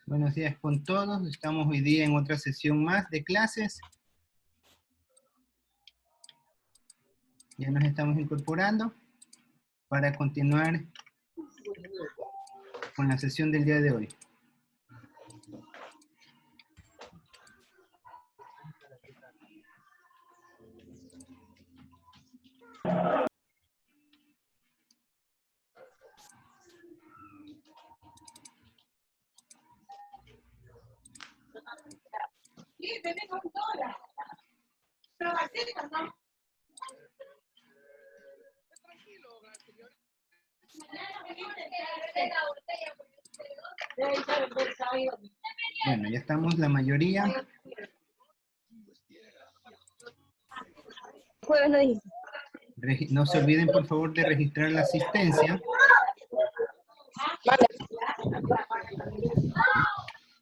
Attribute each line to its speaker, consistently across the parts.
Speaker 1: Buenos días con todos. Estamos hoy día en otra sesión más de clases. Ya nos estamos incorporando para continuar con la sesión del día de hoy. Bueno, ya estamos la mayoría.
Speaker 2: Jueves no dijiste.
Speaker 1: No se olviden, por favor, de registrar la asistencia.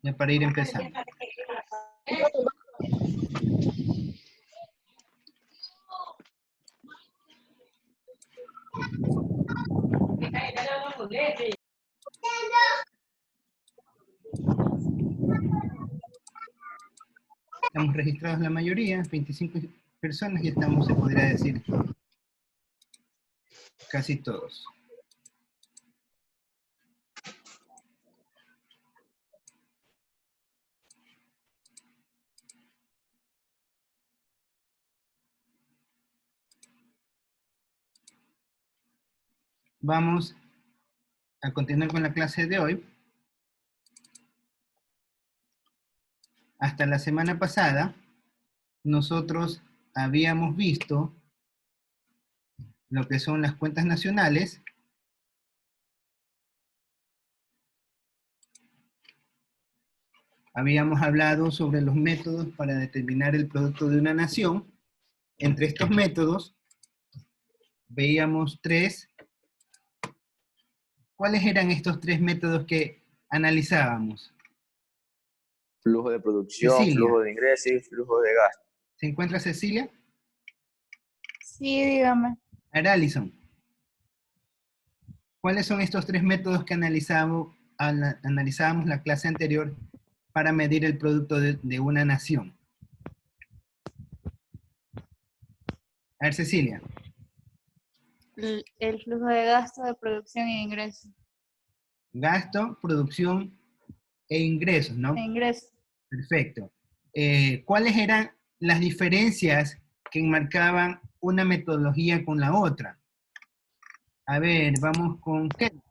Speaker 1: Ya para ir empezando. Estamos registrados la mayoría, 25 personas, y estamos, se podría decir, casi todos. Vamos a continuar con la clase de hoy. Hasta la semana pasada, nosotros habíamos visto lo que son las cuentas nacionales. Habíamos hablado sobre los métodos para determinar el producto de una nación. Entre estos métodos, veíamos tres. ¿Cuáles eran estos tres métodos que analizábamos?
Speaker 3: Flujo de producción,
Speaker 1: Cecilia.
Speaker 3: flujo de ingresos y flujo de gasto.
Speaker 1: ¿Se encuentra Cecilia?
Speaker 2: Sí, dígame.
Speaker 1: Alison. ¿Cuáles son estos tres métodos que analizábamos la clase anterior para medir el producto de una nación? A ver, Cecilia.
Speaker 2: El flujo de gasto, de producción e ingresos.
Speaker 1: Gasto, producción e ingresos, ¿no?
Speaker 2: E ingresos.
Speaker 1: Perfecto. ¿Cuáles eran las diferencias que enmarcaban una metodología con la otra? A ver, vamos con Kevin.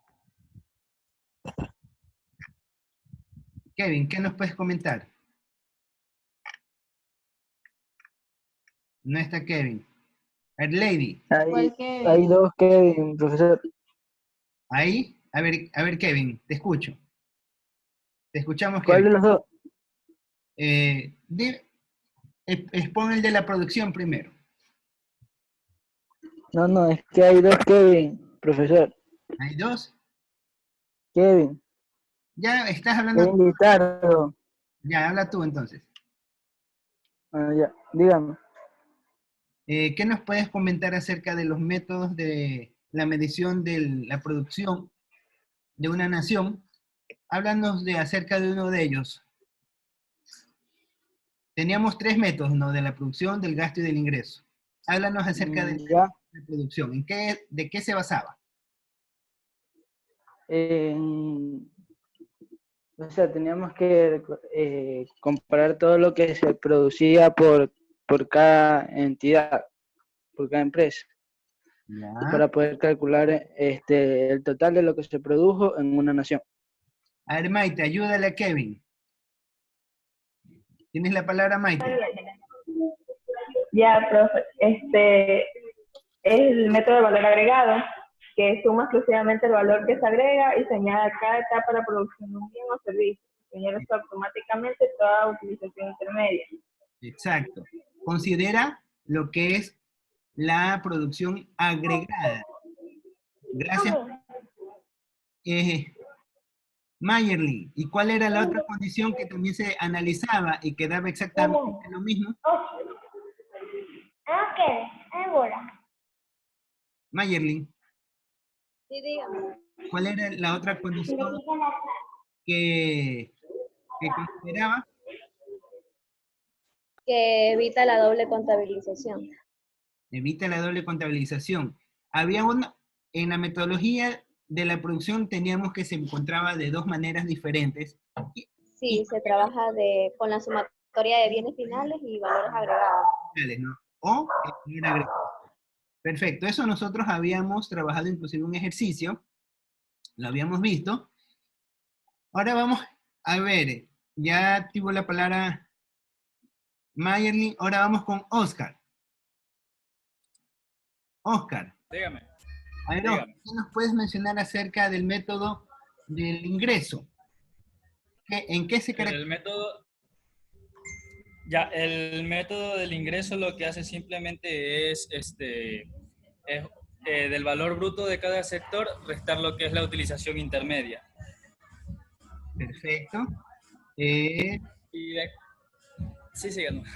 Speaker 1: Kevin, ¿qué nos puedes comentar? No está Kevin. A ver, Lady.
Speaker 4: Hay dos Kevin, profesor.
Speaker 1: Ahí. A ver, Kevin, te escucho. Te escuchamos,
Speaker 4: ¿Cuál de
Speaker 1: Kevin.
Speaker 4: los dos?
Speaker 1: Expon el de la producción primero.
Speaker 4: No, es que hay dos Kevin, profesor.
Speaker 1: ¿Hay dos?
Speaker 4: Kevin.
Speaker 1: Ya estás hablando.
Speaker 4: Kevin Guitardo.
Speaker 1: Ya, habla tú entonces.
Speaker 4: Ya, dígame.
Speaker 1: ¿Qué nos puedes comentar acerca de los métodos de la medición de la producción de una nación? Háblanos acerca de uno de ellos. Teníamos tres métodos, ¿no? De la producción, del gasto y del ingreso. Háblanos acerca de la producción. ¿De qué se basaba?
Speaker 4: O sea, teníamos que comparar todo lo que se producía por cada entidad, por cada empresa,
Speaker 1: Ya.
Speaker 4: para poder calcular el total de lo que se produjo en una nación.
Speaker 1: A ver, Maite, ayúdale a Kevin. ¿Tienes la palabra, Maite?
Speaker 5: Ya, profe. Es el método de valor agregado, que suma exclusivamente el valor que se agrega y señala a cada etapa de la producción de un bien o servicio. Señala esto automáticamente toda utilización intermedia.
Speaker 1: Exacto. Considera lo que es la producción agregada. Gracias. Mayerly, ¿y cuál era la otra condición que también se analizaba y que daba exactamente lo mismo? Mayerly.
Speaker 2: Sí, dígame.
Speaker 1: ¿Cuál era la otra condición que que consideraba
Speaker 6: Que evita la doble contabilización.
Speaker 1: evita la doble contabilización. Había una, en la metodología de la producción teníamos que se encontraba de dos maneras diferentes.
Speaker 6: Sí, se trabaja con la sumatoria de bienes finales y valores agregados.
Speaker 1: ¿No? O el valor agregado. Perfecto, eso nosotros habíamos trabajado inclusive un ejercicio, lo habíamos visto. Ahora vamos a ver, ya activo la palabra Mayerly, ahora vamos con Oscar. Oscar.
Speaker 7: Dígame.
Speaker 1: A ver, Oscar, ¿qué nos puedes mencionar acerca del método del ingreso? ¿En qué se caracteriza?
Speaker 7: El método del ingreso lo que hace simplemente es, del valor bruto de cada sector, restar lo que es la utilización intermedia.
Speaker 1: Perfecto.
Speaker 7: Sí, síganos.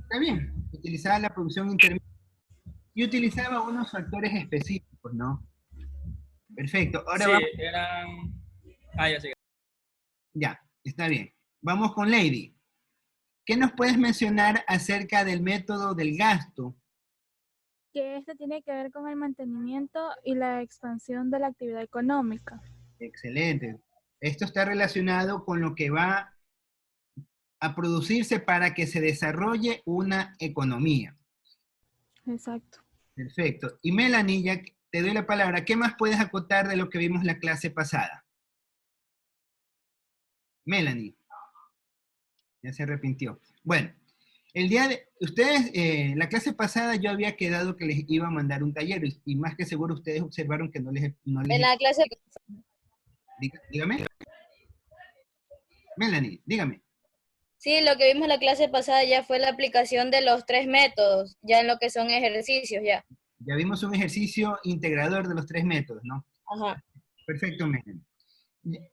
Speaker 1: Está bien. Utilizaba la producción intermedia y utilizaba unos factores específicos, ¿no? Perfecto. Ahora
Speaker 7: sí,
Speaker 1: vamos.
Speaker 7: eran... Ah, ya sigue.
Speaker 1: Ya, está bien. Vamos con Lady. ¿Qué nos puedes mencionar acerca del método del gasto?
Speaker 2: Que este tiene que ver con el mantenimiento y la expansión de la actividad económica.
Speaker 1: Excelente. Esto está relacionado con lo que va a producirse para que se desarrolle una economía.
Speaker 2: Exacto.
Speaker 1: Perfecto. Y Melanie, ya te doy la palabra. ¿Qué más puedes acotar de lo que vimos la clase pasada? Melanie. Ya se arrepintió. Bueno, el día de... Ustedes, la clase pasada yo había quedado que les iba a mandar un taller y más que seguro ustedes observaron que no les...
Speaker 6: En la clase...
Speaker 1: Dígame. Melanie, dígame.
Speaker 6: Sí, lo que vimos en la clase pasada ya fue la aplicación de los 3 métodos, ya en lo que son ejercicios ya.
Speaker 1: Ya vimos un ejercicio integrador de los 3 métodos, ¿no?
Speaker 6: Ajá.
Speaker 1: Perfecto, Melanie.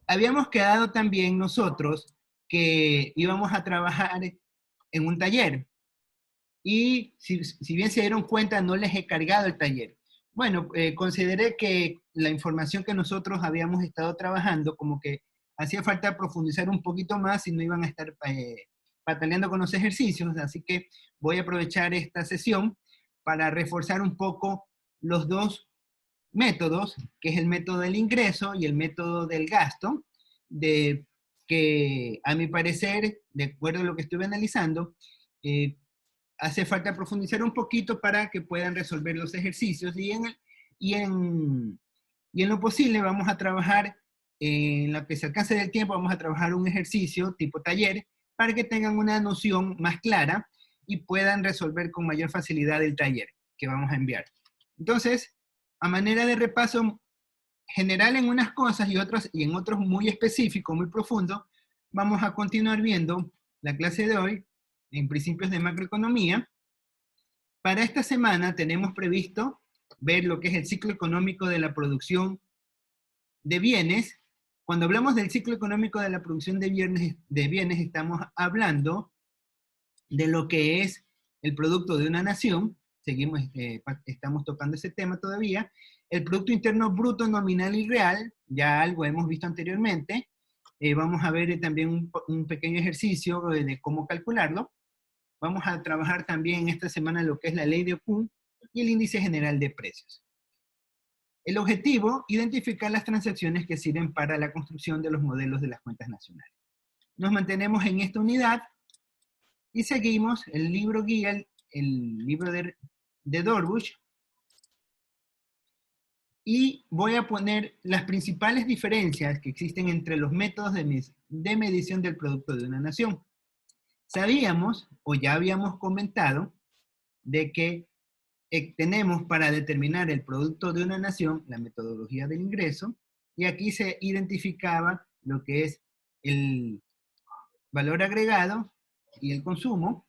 Speaker 1: Habíamos quedado también nosotros que íbamos a trabajar en un taller. Y si bien se dieron cuenta, no les he cargado el taller. Bueno, consideré que la información que nosotros habíamos estado trabajando, como que hacía falta profundizar un poquito más y no iban a estar pataleando con los ejercicios, así que voy a aprovechar esta sesión para reforzar un poco los dos métodos, que es el método del ingreso y el método del gasto, que a mi parecer, de acuerdo a lo que estuve analizando, hace falta profundizar un poquito para que puedan resolver los ejercicios y en lo posible vamos a trabajar, en lo que se alcance del tiempo, vamos a trabajar un ejercicio tipo taller para que tengan una noción más clara y puedan resolver con mayor facilidad el taller que vamos a enviar. Entonces, a manera de repaso general en unas cosas y en otros muy específico, muy profundo, vamos a continuar viendo la clase de hoy en principios de macroeconomía. Para esta semana tenemos previsto ver lo que es el ciclo económico de la producción de bienes. Cuando hablamos del ciclo económico de la producción de bienes estamos hablando de lo que es el producto de una nación. Seguimos, estamos tocando ese tema todavía. El Producto Interno Bruto nominal y real, ya algo hemos visto anteriormente. Vamos a ver también un pequeño ejercicio de cómo calcularlo. Vamos a trabajar también esta semana lo que es la ley de Kuhn y el índice general de precios. El objetivo, identificar las transacciones que sirven para la construcción de los modelos de las cuentas nacionales. Nos mantenemos en esta unidad y seguimos el libro guía, el libro de Dorbush, y voy a poner las principales diferencias que existen entre los métodos de medición del producto de una nación. Sabíamos, o ya habíamos comentado, de que tenemos para determinar el producto de una nación la metodología del ingreso, y aquí se identificaba lo que es el valor agregado y el consumo,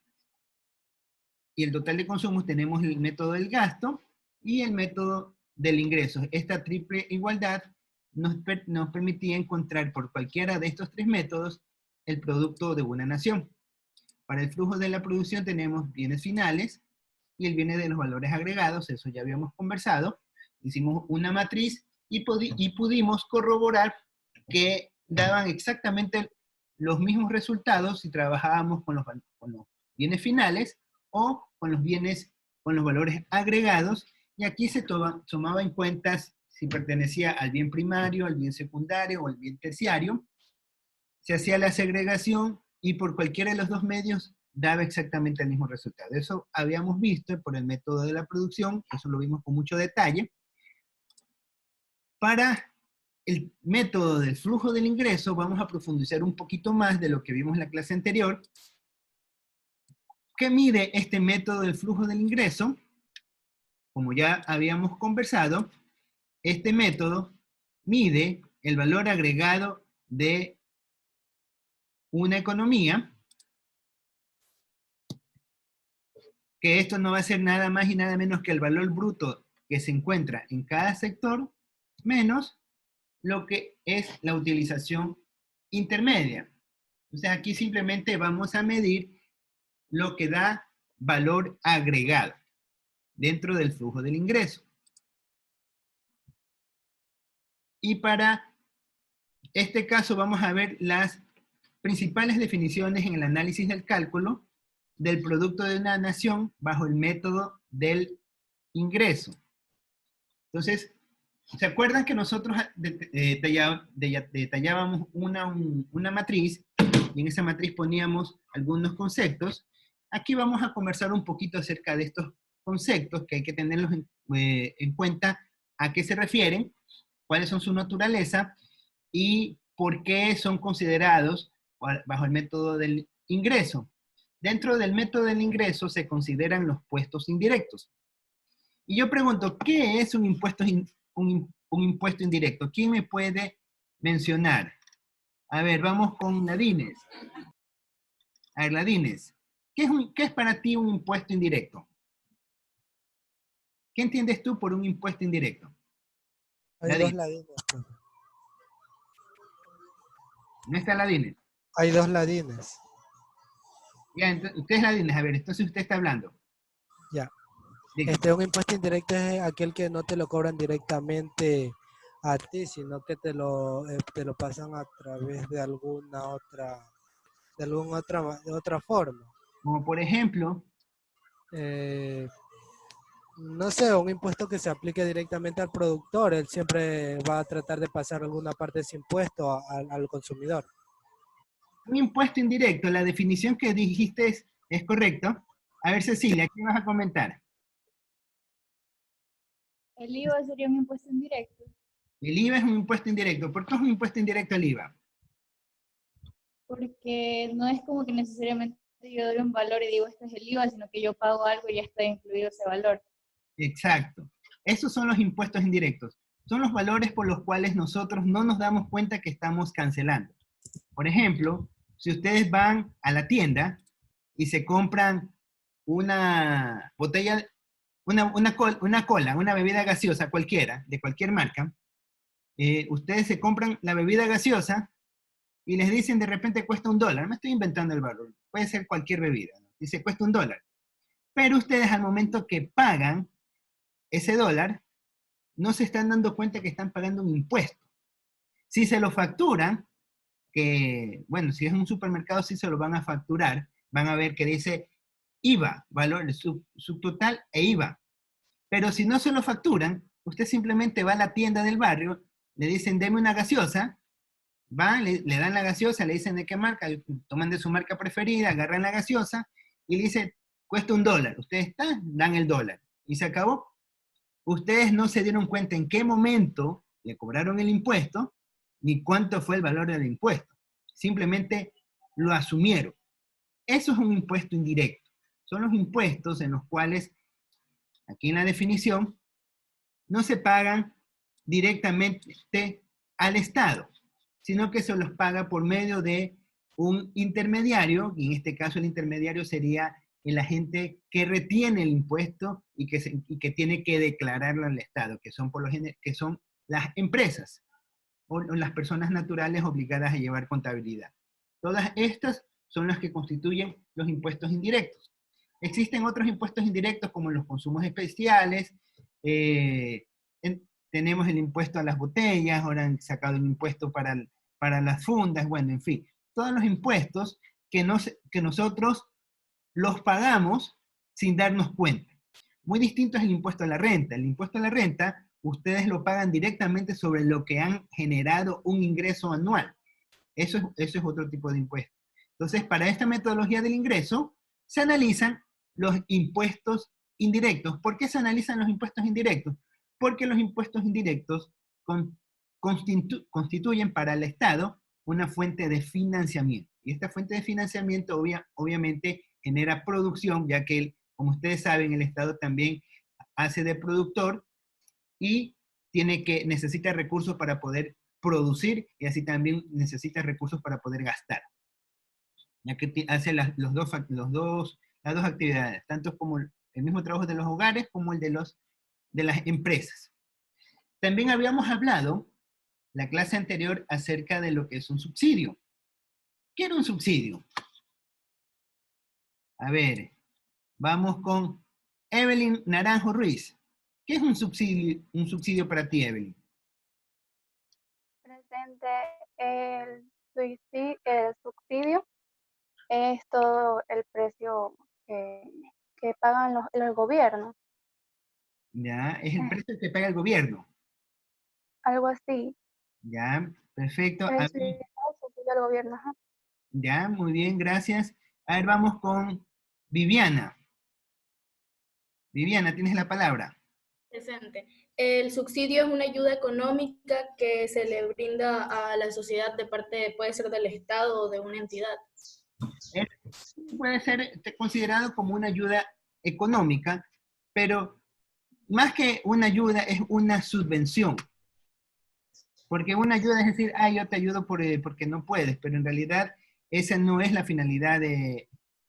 Speaker 1: y el total de consumos tenemos el método del gasto y el método del ingreso. Esta triple igualdad nos permitía encontrar por cualquiera de estos 3 métodos el producto de una nación. Para el flujo de la producción tenemos bienes finales y el bien de los valores agregados, eso ya habíamos conversado. Hicimos una matriz y pudimos corroborar que daban exactamente los mismos resultados si trabajábamos con los bienes finales o con los valores agregados, y aquí se tomaba en cuenta si pertenecía al bien primario, al bien secundario o al bien terciario. Se hacía la segregación y por cualquiera de los dos medios daba exactamente el mismo resultado. Eso habíamos visto por el método de la producción, eso lo vimos con mucho detalle. Para el método del flujo del ingreso vamos a profundizar un poquito más de lo que vimos en la clase anterior. ¿Qué mide este método del flujo del ingreso? Como ya habíamos conversado, este método mide el valor agregado de una economía, que esto no va a ser nada más y nada menos que el valor bruto que se encuentra en cada sector, menos lo que es la utilización intermedia. O sea, aquí simplemente vamos a medir lo que da valor agregado dentro del flujo del ingreso. Y para este caso vamos a ver las principales definiciones en el análisis del cálculo del producto de una nación bajo el método del ingreso. Entonces, ¿se acuerdan que nosotros detallábamos una matriz y en esa matriz poníamos algunos conceptos? Aquí vamos a conversar un poquito acerca de estos conceptos que hay que tenerlos en cuenta, a qué se refieren, cuáles son su naturaleza y por qué son considerados bajo el método del ingreso. Dentro del método del ingreso se consideran los puestos indirectos. Y yo pregunto, ¿qué es un impuesto indirecto? ¿Quién me puede mencionar? A ver, vamos con Ladines. A ver, Ladines, ¿qué es para ti un impuesto indirecto? ¿Qué entiendes tú por un impuesto indirecto?
Speaker 8: Hay dos ladines. Profe.
Speaker 1: ¿No está Ladines?
Speaker 8: Hay dos ladines.
Speaker 1: Ya, entonces, usted es Ladines, a ver, entonces usted está hablando.
Speaker 8: Ya.
Speaker 1: Dígame.
Speaker 8: Un impuesto indirecto es aquel que no te lo cobran directamente a ti, sino que te lo pasan a través de alguna otra forma.
Speaker 1: Como por ejemplo,
Speaker 8: No sé, un impuesto que se aplique directamente al productor, él siempre va a tratar de pasar alguna parte de ese impuesto al consumidor.
Speaker 1: un impuesto indirecto, la definición que dijiste es correcto. A ver, Cecilia, ¿qué vas a comentar?
Speaker 2: El IVA sería un impuesto indirecto.
Speaker 1: El IVA es un impuesto indirecto. ¿Por qué es un impuesto indirecto el IVA?
Speaker 2: Porque no es como que necesariamente yo doy un valor y digo, este es el IVA, sino que yo pago algo y ya está incluido ese valor.
Speaker 1: Exacto. Esos son los impuestos indirectos. Son los valores por los cuales nosotros no nos damos cuenta que estamos cancelando. Por ejemplo, si ustedes van a la tienda y se compran una botella, una cola, una bebida gaseosa cualquiera, de cualquier marca, ustedes se compran la bebida gaseosa y les dicen de repente cuesta $1. Me estoy inventando el valor. Puede ser cualquier bebida, ¿no? Dice cuesta $1. Pero ustedes al momento que pagan ese dólar, no se están dando cuenta que están pagando un impuesto. Si se lo facturan, que, bueno, si es un supermercado, sí se lo van a facturar, van a ver que dice IVA, valor, subtotal e IVA. Pero si no se lo facturan, usted simplemente va a la tienda del barrio, le dicen, deme una gaseosa, van, le dan la gaseosa, le dicen de qué marca, toman de su marca preferida, agarran la gaseosa y le dicen, cuesta $1. Ustedes dan el dólar y se acabó. Ustedes no se dieron cuenta en qué momento le cobraron el impuesto, ni cuánto fue el valor del impuesto. Simplemente lo asumieron. Eso es un impuesto indirecto. Son los impuestos en los cuales, aquí en la definición, no se pagan directamente al Estado, sino que se los paga por medio de un intermediario, y en este caso el intermediario sería el agente que retiene el impuesto y que tiene que declararlo al Estado, que son las empresas o las personas naturales obligadas a llevar contabilidad. Todas estas son las que constituyen los impuestos indirectos. Existen otros impuestos indirectos como los consumos especiales, tenemos el impuesto a las botellas, ahora han sacado el impuesto para las fundas, bueno, en fin. todos los impuestos que nosotros los pagamos sin darnos cuenta. Muy distinto es el impuesto a la renta. El impuesto a la renta, ustedes lo pagan directamente sobre lo que han generado un ingreso anual. Eso es otro tipo de impuesto. Entonces, para esta metodología del ingreso, se analizan los impuestos indirectos. ¿Por qué se analizan los impuestos indirectos? Porque los impuestos indirectos constituyen para el Estado una fuente de financiamiento. Y esta fuente de financiamiento obviamente genera producción, ya que, como ustedes saben, el Estado también hace de productor y necesita recursos para poder producir, y así también necesita recursos para poder gastar. Ya que hace las dos actividades, tanto como el mismo trabajo de los hogares como el de las empresas. También habíamos hablado la clase anterior acerca de lo que es un subsidio. ¿Qué era un subsidio? A ver, vamos con Evelyn Naranjo Ruiz. ¿Qué es un subsidio para ti, Evelyn?
Speaker 9: Presente, el subsidio es todo el precio que pagan el gobierno,
Speaker 1: Ya, es el precio que paga el gobierno.
Speaker 9: algo así.
Speaker 1: Ya, perfecto.
Speaker 9: Es el subsidio del gobierno, ajá.
Speaker 1: Ya, muy bien, gracias. A ver, vamos con Viviana. Viviana, tienes la palabra.
Speaker 10: Presente. El subsidio es una ayuda económica que se le brinda a la sociedad de parte, puede ser del Estado o de una entidad.
Speaker 1: Puede ser considerado como una ayuda económica, pero más que una ayuda es una subvención. Porque una ayuda es decir, yo te ayudo porque no puedes, pero en realidad esa no es la finalidad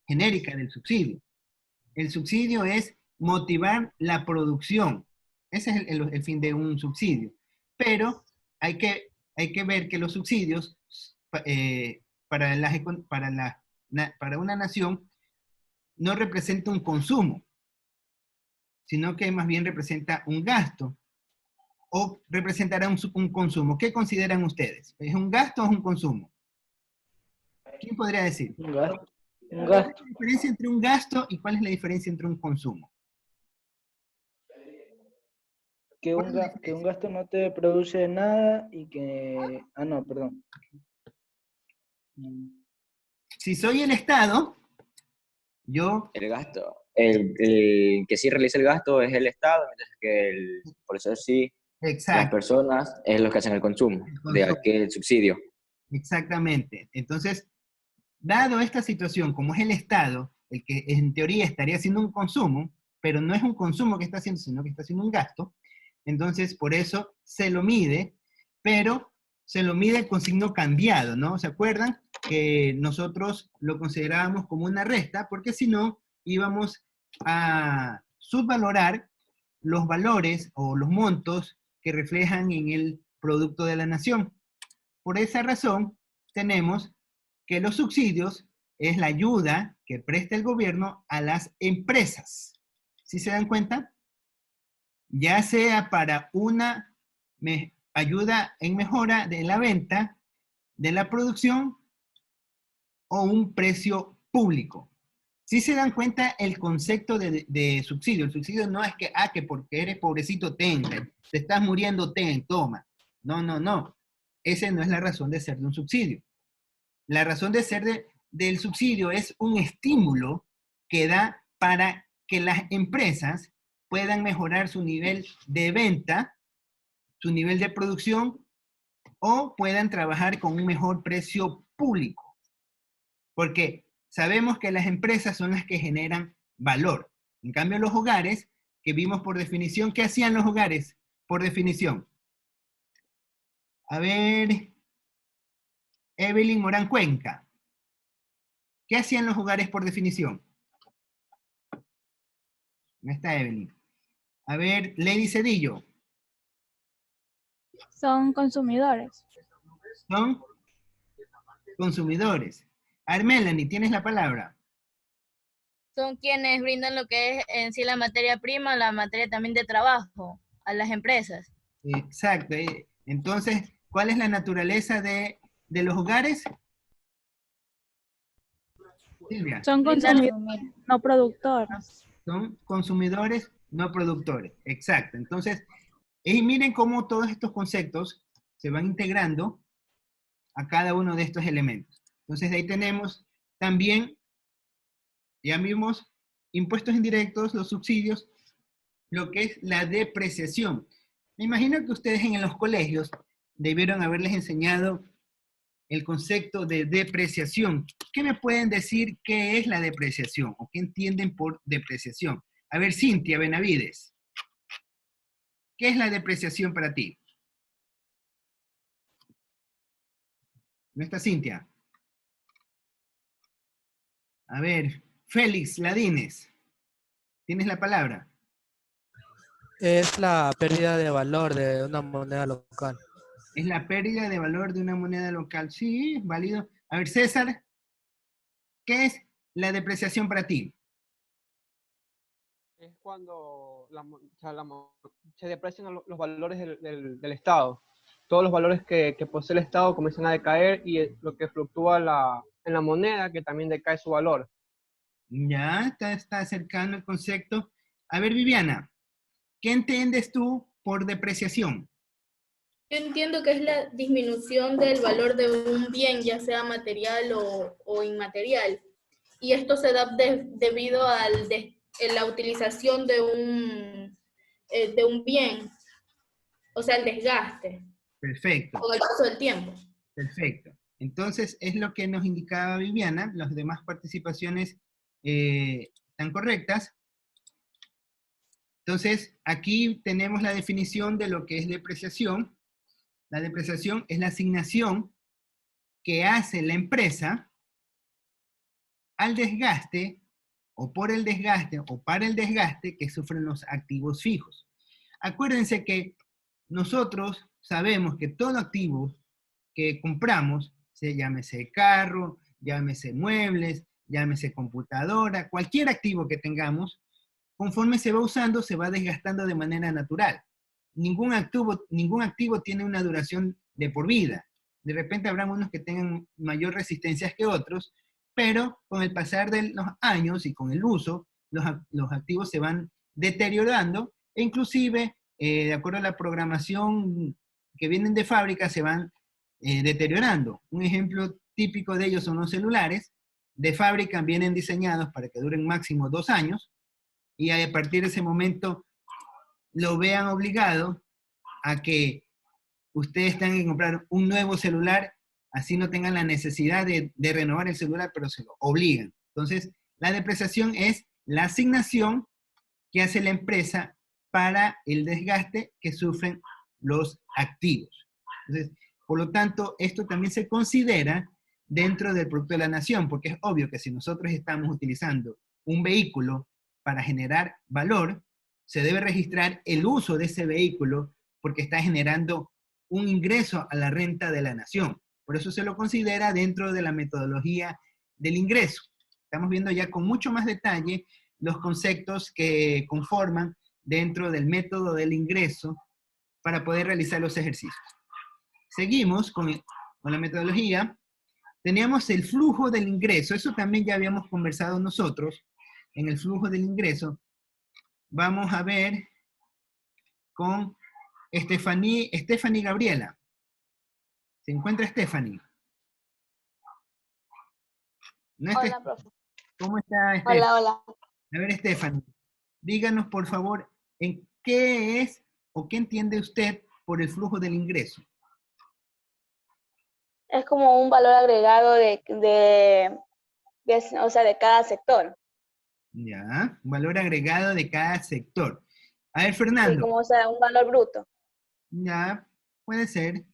Speaker 1: genérica del subsidio. El subsidio es motivar la producción. Ese es el fin de un subsidio. Pero hay que ver que los subsidios para una nación no representa un consumo, sino que más bien representa un gasto o representará un consumo. ¿Qué consideran ustedes? ¿Es un gasto o es un consumo? ¿Quién podría decir?
Speaker 4: Un gasto.
Speaker 1: ¿Cuál es la diferencia entre un gasto y cuál es la diferencia entre un consumo?
Speaker 4: Que un gasto no te produce nada y que... no, perdón.
Speaker 1: Si soy el Estado,
Speaker 3: El gasto. El que sí realiza el gasto es el Estado, mientras que por eso sí,
Speaker 1: exacto,
Speaker 3: las personas es los que hacen el consumo de aquel subsidio.
Speaker 1: Exactamente. Entonces, dado esta situación, como es el Estado, el que en teoría estaría haciendo un consumo, pero no es un consumo que está haciendo, sino que está haciendo un gasto, entonces por eso se lo mide, pero se lo mide con signo cambiado, ¿no? ¿Se acuerdan? Que nosotros lo considerábamos como una resta, porque si no, íbamos a subvalorar los valores o los montos que reflejan en el producto de la nación. Por esa razón, tenemos que los subsidios es la ayuda que presta el gobierno a las empresas. ¿Sí se dan cuenta? Ya sea para una ayuda en mejora de la venta, de la producción, o un precio público. ¿Sí se dan cuenta el concepto de subsidio? El subsidio no es que porque eres pobrecito, te estás muriendo, toma. No, no, no. Esa no es la razón de ser de un subsidio. La razón de ser del subsidio es un estímulo que da para que las empresas puedan mejorar su nivel de venta, su nivel de producción, o puedan trabajar con un mejor precio público. Porque sabemos que las empresas son las que generan valor. En cambio, los hogares, que vimos por definición, ¿qué hacían los hogares por definición? A ver, Evelyn Morán Cuenca. ¿Qué hacían los hogares por definición? No está Evelyn. A ver, Lady Cedillo.
Speaker 2: Son consumidores.
Speaker 1: Son consumidores. A ver, Melanie, tienes la palabra.
Speaker 6: Son quienes brindan lo que es en sí la materia prima, la materia también de trabajo a las empresas.
Speaker 1: Exacto. Entonces, ¿cuál es la naturaleza de los hogares? Silvia.
Speaker 9: Son consumidores, no productores.
Speaker 1: Son consumidores, no productores. Exacto. Entonces, miren cómo todos estos conceptos se van integrando a cada uno de estos elementos. Entonces, de ahí tenemos también, ya vimos, impuestos indirectos, los subsidios, lo que es la depreciación. Me imagino que ustedes en los colegios debieron haberles enseñado el concepto de depreciación. ¿Qué me pueden decir qué es la depreciación o qué entienden por depreciación? A ver, Cintia Benavides, ¿qué es la depreciación para ti? ¿No está Cintia? A ver, Félix Ladines, ¿tienes la palabra?
Speaker 8: Es la pérdida de valor de una moneda local.
Speaker 1: Es la pérdida de valor de una moneda local. Sí, es válido. A ver, César, ¿qué es la depreciación para ti?
Speaker 11: Es cuando se deprecian los valores del Estado. Todos los valores que posee el Estado comienzan a decaer y lo que fluctúa en la moneda, que también decae su valor.
Speaker 1: Ya, está acercando el concepto. A ver, Viviana, ¿qué entiendes tú por depreciación?
Speaker 10: Yo entiendo que es la disminución del valor de un bien, ya sea material o inmaterial. Y esto se da debido a la utilización de un bien, o sea, el desgaste.
Speaker 1: Perfecto.
Speaker 10: Con el paso del tiempo.
Speaker 1: Perfecto. Entonces, es lo que nos indicaba Viviana. Las demás participaciones están correctas. Entonces, aquí tenemos la definición de lo que es depreciación. La depreciación es la asignación que hace la empresa al desgaste, o por el desgaste, o para el desgaste que sufren los activos fijos. Acuérdense que nosotros sabemos que todo activo que compramos, llámese carro, llámese muebles, llámese computadora, cualquier activo que tengamos, conforme se va usando, se va desgastando de manera natural. Ningún activo tiene una duración de por vida. De repente habrá unos que tengan mayor resistencia que otros, pero con el pasar de los años y con el uso, los activos se van deteriorando e inclusive, de acuerdo a la programación que vienen de fábrica, se van deteriorando. Un ejemplo típico de ellos son los celulares. De fábrica vienen diseñados para que duren máximo 2 años y a partir de ese momento lo vean obligado a que ustedes tengan que comprar un nuevo celular, así no tengan la necesidad de renovar el celular, pero se lo obligan. Entonces, la depreciación es la asignación que hace la empresa para el desgaste que sufren los activos. Entonces, por lo tanto, esto también se considera dentro del Producto de la Nación, porque es obvio que si nosotros estamos utilizando un vehículo para generar valor, se debe registrar el uso de ese vehículo porque está generando un ingreso a la renta de la nación. Por eso se lo considera dentro de la metodología del ingreso. Estamos viendo ya con mucho más detalle los conceptos que conforman dentro del método del ingreso para poder realizar los ejercicios. Seguimos con la metodología. Teníamos el flujo del ingreso. Eso también ya habíamos conversado nosotros en el flujo del ingreso. Vamos a ver con Stephanie Gabriela. ¿Se encuentra Stephanie? ¿No está?
Speaker 9: Hola, profe.
Speaker 1: ¿Cómo está Stephanie?
Speaker 9: Hola, hola.
Speaker 1: A ver, Stephanie, díganos por favor, ¿en qué es o qué entiende usted por el flujo del ingreso?
Speaker 9: Es como un valor agregado o sea, de cada sector.
Speaker 1: Ya, un valor agregado de cada sector. A ver, Fernando.
Speaker 9: Sí, como o sea, un valor bruto.
Speaker 1: Ya, puede ser.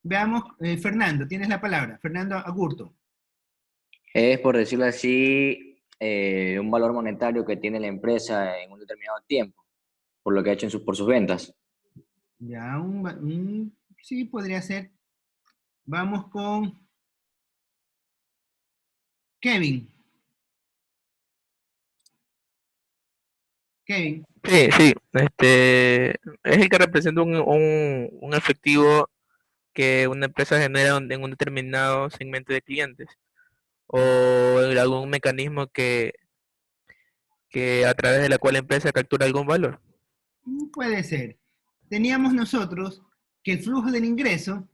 Speaker 1: Veamos, Fernando, tienes la palabra. Fernando Agurto.
Speaker 3: Es, por decirlo así, un valor monetario que tiene la empresa en un determinado tiempo, por lo que ha hecho por sus ventas.
Speaker 1: Ya, sí, podría ser. Vamos con Kevin. Kevin.
Speaker 12: Sí, es el que representa un efectivo que una empresa genera en un determinado segmento de clientes. o algún mecanismo que a través de la cual la empresa captura algún valor.
Speaker 1: Puede ser. Teníamos nosotros que el flujo del ingreso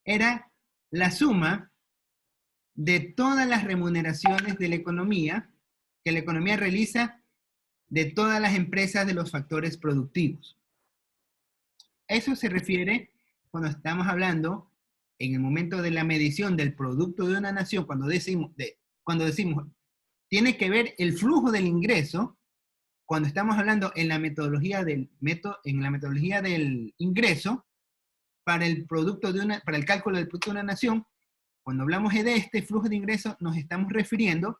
Speaker 1: era la suma de todas las remuneraciones de la economía, que la economía realiza de todas las empresas de los factores productivos. Eso se refiere cuando estamos hablando en el momento de la medición del producto de una nación, cuando decimos tiene que ver el flujo del ingreso, cuando estamos hablando en la metodología del ingreso para el para el cálculo del producto de una nación, cuando hablamos de este flujo de ingreso nos estamos refiriendo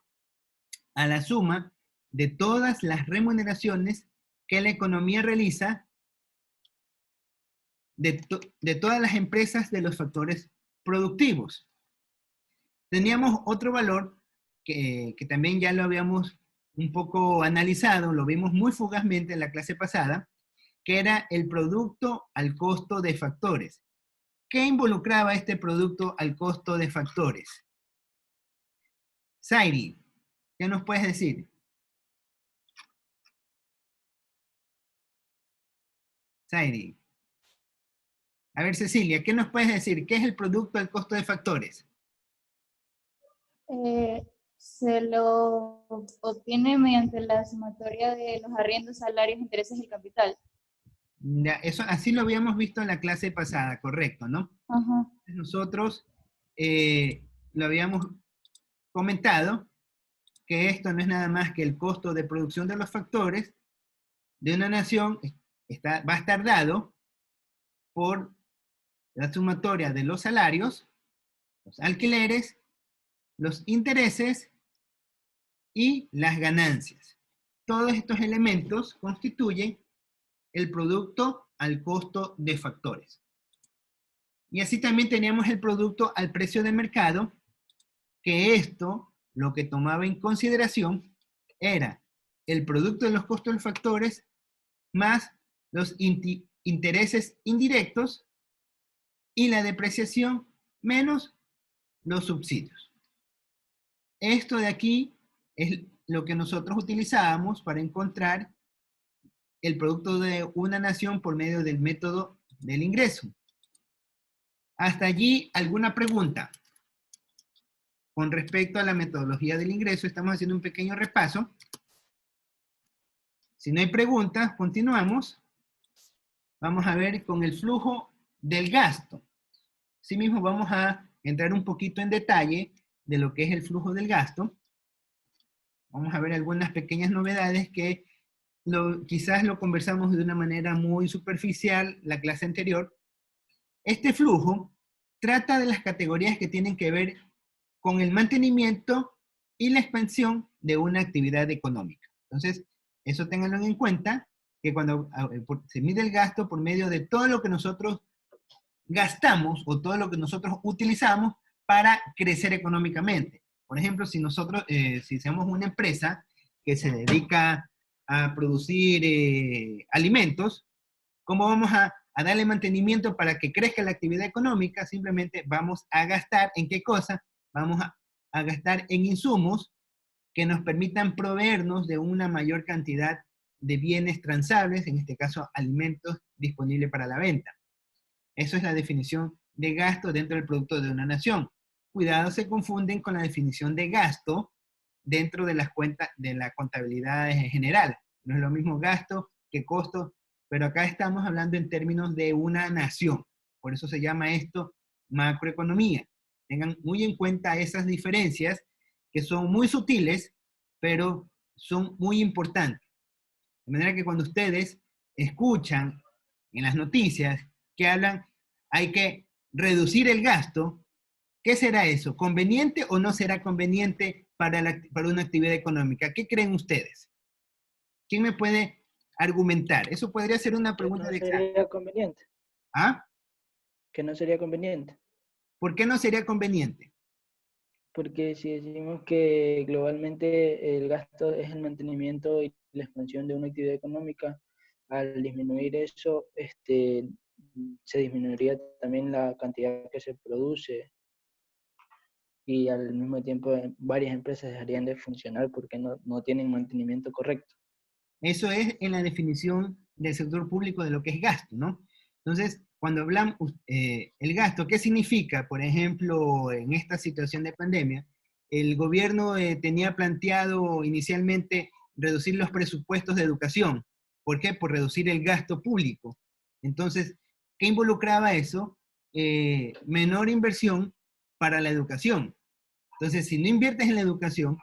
Speaker 1: a la suma de todas las remuneraciones que la economía realiza de todas las empresas de los factores productivos. Teníamos otro valor que también ya lo habíamos un poco analizado, lo vimos muy fugazmente en la clase pasada, que era el producto al costo de factores. ¿Qué involucraba este producto al costo de factores? Zairi, ¿qué nos puedes decir? Zairi. A ver, Cecilia, ¿qué nos puedes decir? ¿Qué es el producto al costo de factores?
Speaker 2: Se lo obtiene mediante la sumatoria de los arriendos, salarios, intereses y capital.
Speaker 1: Ya, eso, así lo habíamos visto en la clase pasada, correcto, ¿no?
Speaker 2: Ajá.
Speaker 1: Nosotros lo habíamos comentado, que esto no es nada más que el costo de producción de los factores de una nación, va a estar dado por la sumatoria de los salarios, los alquileres, los intereses y las ganancias. Todos estos elementos constituyen el producto al costo de factores. Y así también teníamos el producto al precio de mercado, que esto lo que tomaba en consideración era el producto de los costos de factores más los intereses indirectos y la depreciación menos los subsidios. Esto de aquí es lo que nosotros utilizábamos para encontrar el producto de una nación por medio del método del ingreso. Hasta allí, ¿alguna pregunta? Con respecto a la metodología del ingreso, estamos haciendo un pequeño repaso. Si no hay preguntas, continuamos. Vamos a ver con el flujo del gasto. Asimismo, vamos a entrar un poquito en detalle de lo que es el flujo del gasto. Vamos a ver algunas pequeñas novedades que quizás lo conversamos de una manera muy superficial la clase anterior. Este flujo trata de las categorías que tienen que ver con el mantenimiento y la expansión de una actividad económica. Entonces, eso ténganlo en cuenta, que cuando se mide el gasto por medio de todo lo que nosotros gastamos o todo lo que nosotros utilizamos para crecer económicamente. Por ejemplo, si nosotros, si somos una empresa que se dedica a producir alimentos, ¿cómo vamos a darle mantenimiento para que crezca la actividad económica? Simplemente vamos a gastar ¿en qué cosa? Vamos a gastar en insumos que nos permitan proveernos de una mayor cantidad de bienes transables, en este caso alimentos disponibles para la venta. Eso es la definición de gasto dentro del producto de una nación. Cuidado, se confunden con la definición de gasto dentro de las cuentas de la contabilidad en general. No es lo mismo gasto que costo, pero acá estamos hablando en términos de una nación. Por eso se llama esto macroeconomía. Tengan muy en cuenta esas diferencias que son muy sutiles, pero son muy importantes. De manera que cuando ustedes escuchan en las noticias que hablan, hay que reducir el gasto, ¿qué será eso? ¿Conveniente o no será conveniente para una actividad económica? ¿Qué creen ustedes? ¿Quién me puede argumentar? Eso podría ser una pregunta de examen.
Speaker 4: ¿Sería conveniente?
Speaker 1: ¿Ah?
Speaker 4: Que no sería conveniente.
Speaker 1: ¿Por qué no sería conveniente?
Speaker 4: Porque si decimos que globalmente el gasto es el mantenimiento y la expansión de una actividad económica, al disminuir eso, se disminuiría también la cantidad que se produce. y al mismo tiempo varias empresas dejarían de funcionar porque no tienen mantenimiento correcto.
Speaker 1: Eso es en la definición del sector público de lo que es gasto, ¿no? Entonces, cuando hablamos el gasto, ¿qué significa? Por ejemplo, en esta situación de pandemia, el gobierno tenía planteado inicialmente reducir los presupuestos de educación. ¿Por qué? Por reducir el gasto público. Entonces, ¿qué involucraba eso? Menor inversión para la educación. Entonces, si no inviertes en la educación,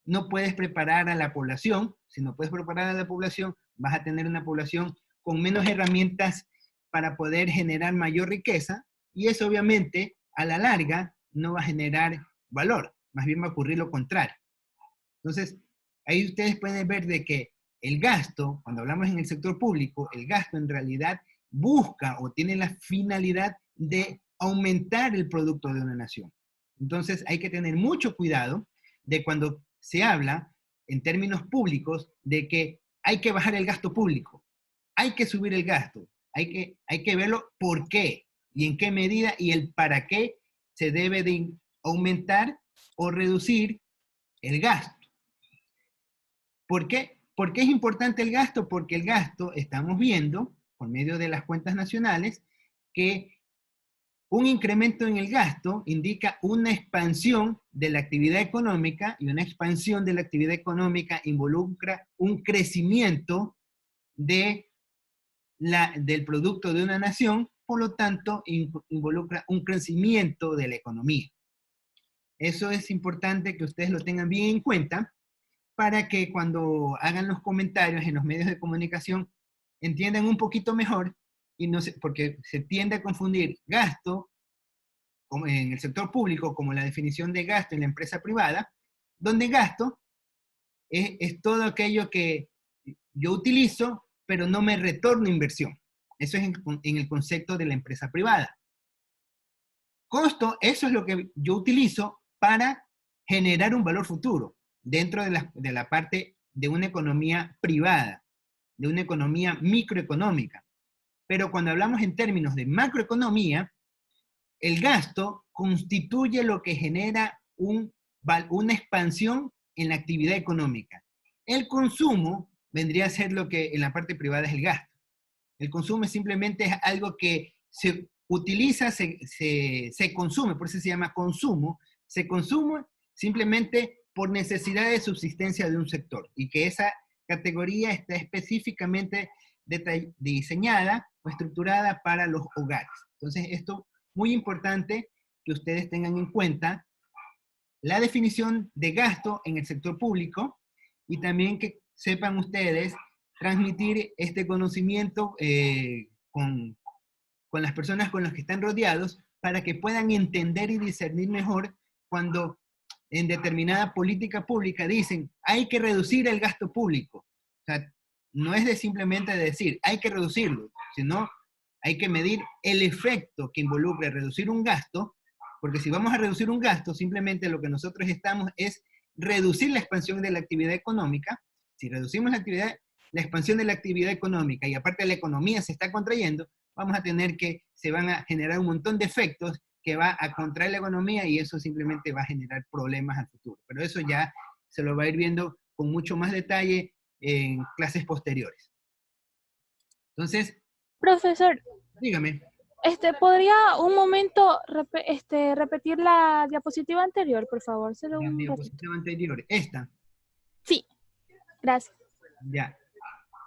Speaker 1: no puedes preparar a la población. Si no puedes preparar a la población, vas a tener una población con menos herramientas para poder generar mayor riqueza, y eso obviamente a la larga no va a generar valor, más bien va a ocurrir lo contrario. Entonces, ahí ustedes pueden ver de que el gasto, cuando hablamos en el sector público, el gasto en realidad busca o tiene la finalidad de aumentar el producto de una nación. Entonces, hay que tener mucho cuidado de cuando se habla en términos públicos de que hay que bajar el gasto público, hay que subir el gasto, hay que verlo por qué y en qué medida y el para qué se debe de aumentar o reducir el gasto. ¿Por qué? ¿Por qué es importante el gasto? Porque el gasto, estamos viendo, por medio de las cuentas nacionales, que un incremento en el gasto indica una expansión de la actividad económica, y una expansión de la actividad económica involucra un crecimiento del producto de una nación, por lo tanto, involucra un crecimiento de la economía. Eso es importante que ustedes lo tengan bien en cuenta, para que cuando hagan los comentarios en los medios de comunicación entiendan un poquito mejor, y no porque se tiende a confundir gasto como en el sector público como la definición de gasto en la empresa privada, donde gasto es todo aquello que yo utilizo, pero no me retorno inversión. Eso es en el concepto de la empresa privada. Costo, eso es lo que yo utilizo para generar un valor futuro dentro de la parte de una economía privada, de una economía microeconómica. Pero cuando hablamos en términos de macroeconomía, el gasto constituye lo que genera una expansión en la actividad económica. El consumo vendría a ser lo que en la parte privada es el gasto. El consumo simplemente es algo que se utiliza, se consume, por eso se llama consumo, se consume simplemente por necesidad de subsistencia de un sector, y que esa categoría está específicamente diseñada o estructurada para los hogares. Entonces, esto muy importante que ustedes tengan en cuenta la definición de gasto en el sector público, y también que sepan ustedes transmitir este conocimiento con las personas con las que están rodeados, para que puedan entender y discernir mejor cuando en determinada política pública dicen hay que reducir el gasto público. O sea, no es de simplemente decir hay que reducirlo, sino hay que medir el efecto que involucra reducir un gasto, porque si vamos a reducir un gasto, simplemente lo que nosotros estamos es reducir la expansión de la actividad económica. Si reducimos la expansión de la actividad económica y aparte la economía se está contrayendo, vamos a tener que se van a generar un montón de efectos que va a contraer la economía, y eso simplemente va a generar problemas al futuro. Pero eso ya se lo va a ir viendo con mucho más detalle en clases posteriores. Entonces,
Speaker 9: profesor,
Speaker 1: dígame.
Speaker 9: ¿Podría un momento repetir la diapositiva anterior, por favor? Solo
Speaker 1: La
Speaker 9: un
Speaker 1: diapositiva anterior, esta.
Speaker 9: Sí, gracias.
Speaker 1: Ya.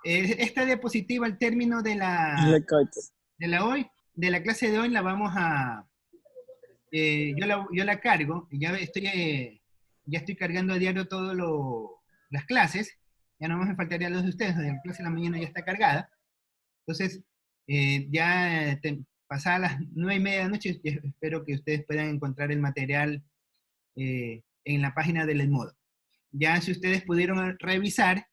Speaker 1: Esta diapositiva al término de la clase de hoy la vamos a... yo la cargo, ya estoy cargando a diario todas las clases, ya no me faltaría los de ustedes, la clase de la mañana ya está cargada. Entonces, pasadas las 9:30 de la noche, espero que ustedes puedan encontrar el material en la página del Edmodo. Ya si ustedes pudieron revisar,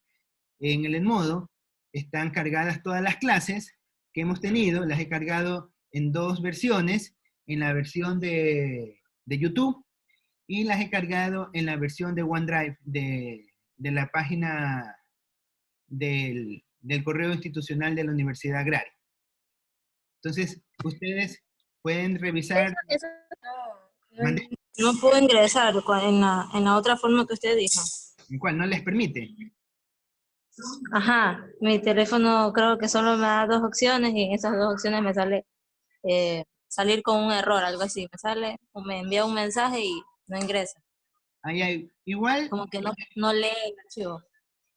Speaker 1: en el Edmodo están cargadas todas las clases que hemos tenido, las he cargado en 2 versiones, en la versión de YouTube, y las he cargado en la versión de OneDrive de la página del correo institucional de la Universidad Agraria. Entonces, ustedes pueden revisar...
Speaker 13: No puedo ingresar en la otra forma que usted dijo.
Speaker 1: ¿En cuál? ¿No les permite?
Speaker 13: Ajá, mi teléfono creo que solo me da 2 opciones y en esas 2 opciones me sale salir con un error, algo así. Me sale, o me envía un mensaje y no ingresa.
Speaker 1: Igual.
Speaker 13: Como que no lee el archivo.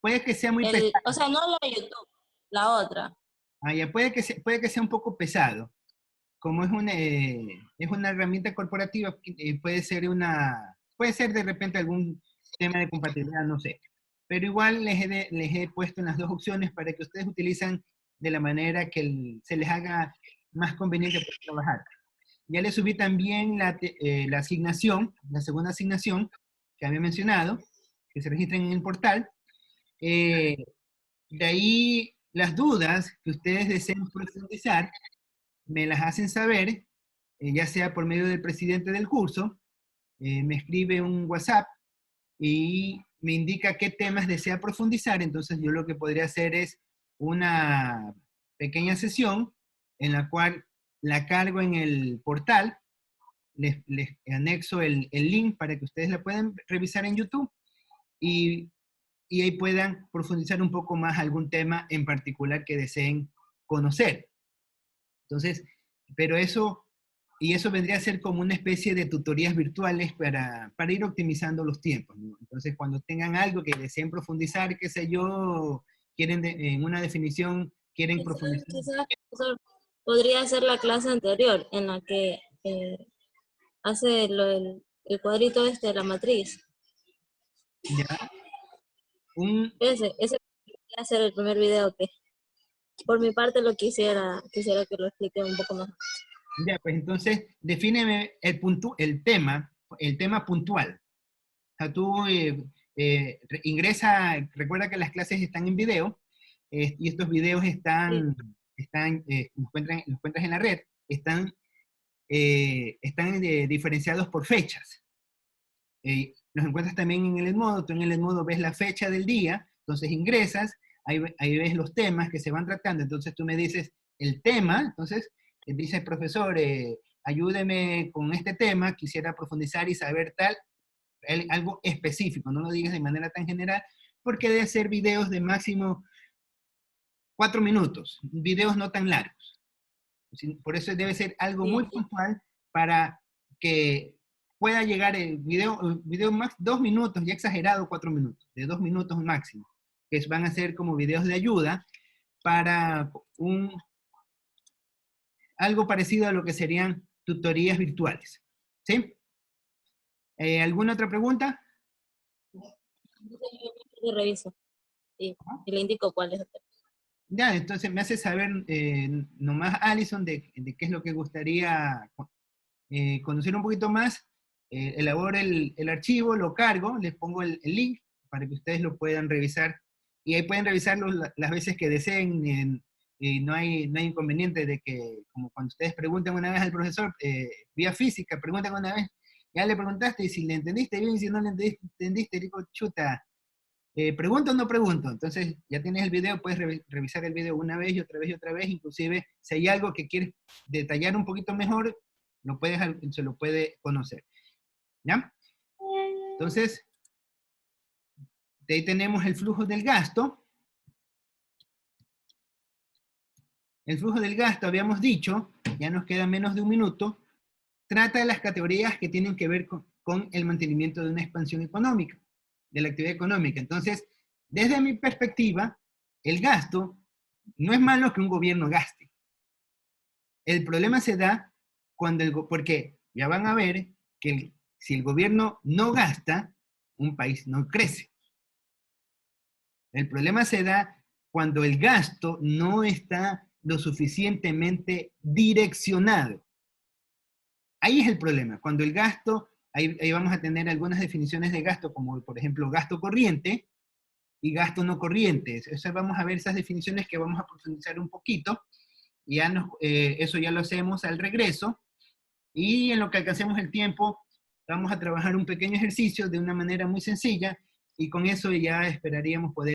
Speaker 1: Puede que sea muy pesado.
Speaker 13: O sea, no la YouTube, la otra.
Speaker 1: Puede que sea un poco pesado. Como es una herramienta corporativa, puede ser de repente algún tema de compatibilidad, no sé. Pero igual les he puesto en las 2 opciones para que ustedes utilicen de la manera que se les haga más conveniente para trabajar. Ya les subí también la asignación, la segunda asignación que había mencionado, que se registren en el portal. De ahí las dudas que ustedes deseen profundizar, me las hacen saber, ya sea por medio del presidente del curso, me escribe un WhatsApp y me indica qué temas desea profundizar. Entonces yo lo que podría hacer es una pequeña sesión en la cual la cargo en el portal, les anexo el link para que ustedes la puedan revisar en YouTube y ahí puedan profundizar un poco más algún tema en particular que deseen conocer. Entonces, eso vendría a ser como una especie de tutorías virtuales para ir optimizando los tiempos, ¿no? Entonces, cuando tengan algo que deseen profundizar, qué sé yo, quieren en una definición, quieren profundizar.
Speaker 13: Quizás podría ser la clase anterior, en la que hace el cuadrito de la matriz.
Speaker 1: Ya.
Speaker 13: Ese podría ser el primer video que, por mi parte, quisiera que lo explique un poco más.
Speaker 1: Ya, pues entonces, defíneme el tema puntual. O sea, tú recuerda que las clases están en video, y estos videos los encuentras en la red, están diferenciados por fechas. Los encuentras también en el Edmodo. Tú en el Edmodo ves la fecha del día, entonces ingresas, ahí ves los temas que se van tratando, entonces tú me dices el tema, entonces dice el profesor, ayúdeme con este tema, quisiera profundizar y saber algo específico, no lo digas de manera tan general, porque debe ser videos de máximo 4 minutos, videos no tan largos. Por eso debe ser algo muy puntual para que pueda llegar el video más 2 minutos, ya exagerado 4 minutos, de 2 minutos máximo, que van a ser como videos de ayuda para algo parecido a lo que serían tutorías virtuales. ¿Sí? ¿Alguna otra pregunta?
Speaker 13: Yo reviso y le indico cuál es el tema.
Speaker 1: Ya, entonces me hace saber nomás Alison de qué es lo que gustaría conocer un poquito más. Elaboro el archivo, lo cargo, les pongo el link para que ustedes lo puedan revisar. Y ahí pueden revisarlo las veces que deseen. Y no hay inconveniente de que, como cuando ustedes preguntan una vez al profesor, vía física, preguntan una vez, ya le preguntaste, y si le entendiste bien, y si no le entendiste, digo, chuta, ¿pregunto o no pregunto? Entonces, ya tienes el video, puedes revisar el video una vez y otra vez, inclusive, si hay algo que quieres detallar un poquito mejor, se lo puede conocer. ¿Ya? Entonces, de ahí tenemos el flujo del gasto. El flujo del gasto, habíamos dicho, ya nos queda menos de 1 minuto, trata de las categorías que tienen que ver con el mantenimiento de una expansión económica, de la actividad económica. Entonces, desde mi perspectiva, el gasto no es malo que un gobierno gaste. El problema se da porque ya van a ver que si el gobierno no gasta, un país no crece. El problema se da cuando el gasto no está lo suficientemente direccionado. Ahí es el problema. Cuando el gasto, ahí vamos a tener algunas definiciones de gasto, como por ejemplo gasto corriente y gasto no corriente. Eso vamos a ver esas definiciones que vamos a profundizar un poquito. Eso ya lo hacemos al regreso. Y en lo que alcancemos el tiempo, vamos a trabajar un pequeño ejercicio de una manera muy sencilla, y con eso ya esperaríamos poder